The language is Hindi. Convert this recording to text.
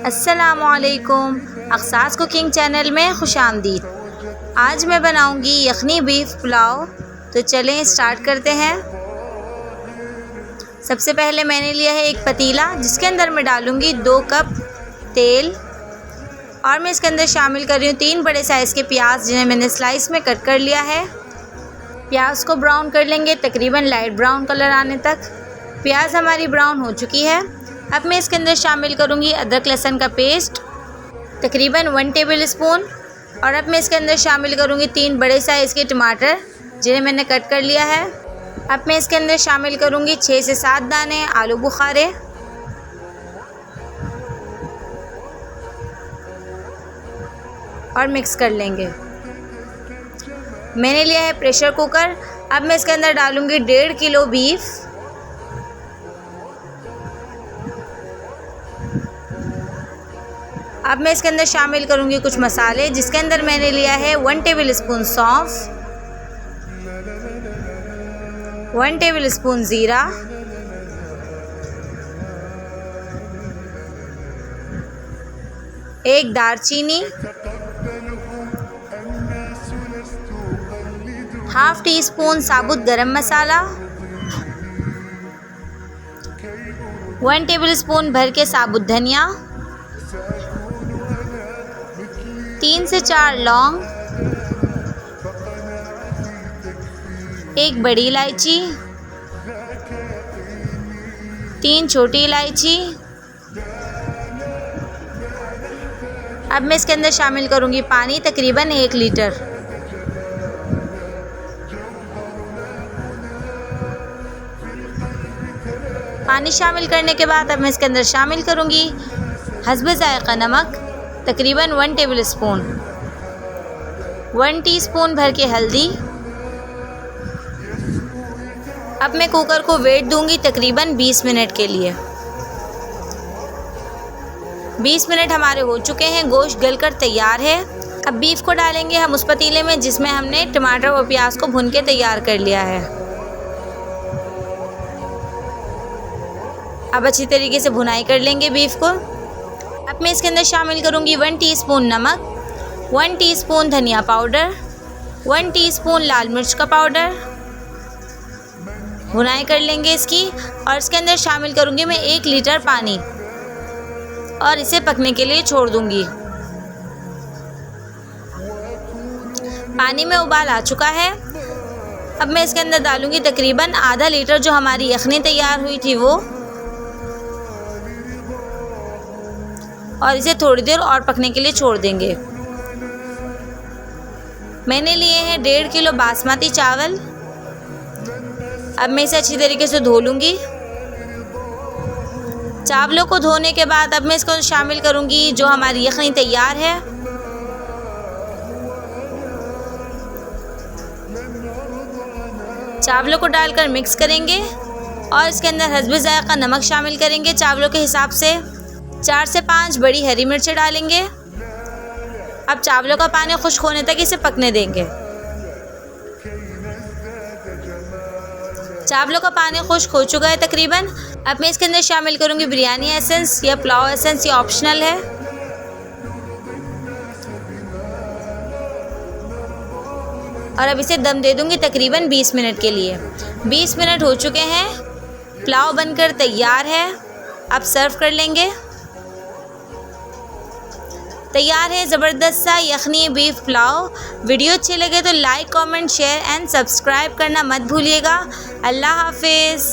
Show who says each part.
Speaker 1: अस्सलामुअलैकुम, अक्सास कुकिंग चैनल में खुशामदीद। आज मैं बनाऊंगी यखनी बीफ पुलाव। तो चलें स्टार्ट करते हैं। सबसे पहले मैंने लिया है एक पतीला, जिसके अंदर मैं डालूंगी 2 कप तेल और मैं इसके अंदर शामिल कर रही हूँ 3 बड़े साइज़ के प्याज, जिन्हें मैंने स्लाइस में कट कर लिया है। प्याज को ब्राउन कर लेंगे तकरीबन लाइट ब्राउन कलर आने तक। प्याज हमारी ब्राउन हो चुकी है। अब मैं इसके अंदर शामिल करूंगी अदरक लहसुन का पेस्ट तकरीबन 1 टेबल स्पून। और अब मैं इसके अंदर शामिल करूंगी 3 बड़े साइज़ के टमाटर, जिन्हें मैंने कट कर लिया है। अब मैं इसके अंदर शामिल करूंगी 6 से 7 दाने आलू बुखारे और मिक्स कर लेंगे। मैंने लिया है प्रेशर कुकर। अब मैं इसके अंदर डालूंगी 1.5 किलो बीफ। अब मैं इसके अंदर शामिल करूंगी कुछ मसाले, जिसके अंदर मैंने लिया है 1 टेबल स्पून सौंफ, 1 टेबल स्पून ज़ीरा, 1 दालचीनी, ½ टीस्पून साबुत गरम मसाला, 1 टेबल स्पून भर के साबुत धनिया, 3 से 4 लौंग, 1 बड़ी इलायची, 3 छोटी इलायची। अब मैं इसके अंदर शामिल करूंगी पानी तकरीबन 1 लीटर। पानी शामिल करने के बाद अब मैं इसके अंदर शामिल करूंगी हस्ब ज़ायक़ा नमक तकरीबन 1 टेबल स्पून, 1 टीस्पून भर के हल्दी। अब मैं कुकर को वेट दूंगी तकरीबन 20 मिनट के लिए। 20 मिनट हमारे हो चुके हैं, गोश्त गलकर तैयार है। अब बीफ को डालेंगे हम उस पतीले में जिसमें हमने टमाटर और प्याज को भून के तैयार कर लिया है। अब अच्छी तरीके से भुनाई कर लेंगे बीफ को। अब मैं इसके अंदर शामिल करूंगी 1 टीस्पून नमक, 1 टीस्पून धनिया पाउडर, 1 टीस्पून लाल मिर्च का पाउडर। भुनाई कर लेंगे इसकी। और इसके अंदर शामिल करूंगी मैं 1 लीटर पानी और इसे पकने के लिए छोड़ दूंगी। पानी में उबाल आ चुका है। अब मैं इसके अंदर डालूंगी तकरीबन ½ लीटर जो हमारी यखनी तैयार हुई थी वो, और इसे थोड़ी देर और पकने के लिए छोड़ देंगे। मैंने लिए हैं 1.5 किलो बासमती चावल। अब मैं इसे अच्छी तरीके से धो लूँगी। चावलों को धोने के बाद अब मैं इसको शामिल करूँगी जो हमारी यखनी तैयार है। चावलों को डालकर मिक्स करेंगे और इसके अंदर हस्ब ज़ायक़ा नमक शामिल करेंगे चावलों के हिसाब से। 4 से 5 बड़ी हरी मिर्चें डालेंगे। अब चावलों का पानी खुश्क होने तक इसे पकने देंगे। चावलों का पानी खुश्क हो चुका है तकरीबन। अब मैं इसके अंदर शामिल करूंगी बिरयानी एसेंस या पुलाव एसेंस, ये ऑप्शनल है। और अब इसे दम दे दूंगी तकरीबन 20 मिनट के लिए। 20 मिनट हो चुके हैं, पुलाव बनकर तैयार है। अब सर्व कर लेंगे। तैयार है ज़बरदस्त सा यखनी बीफ पुलाव। वीडियो अच्छे लगे तो like, comment, share and subscribe करना मत भूलिएगा। अल्लाह हाफिज़।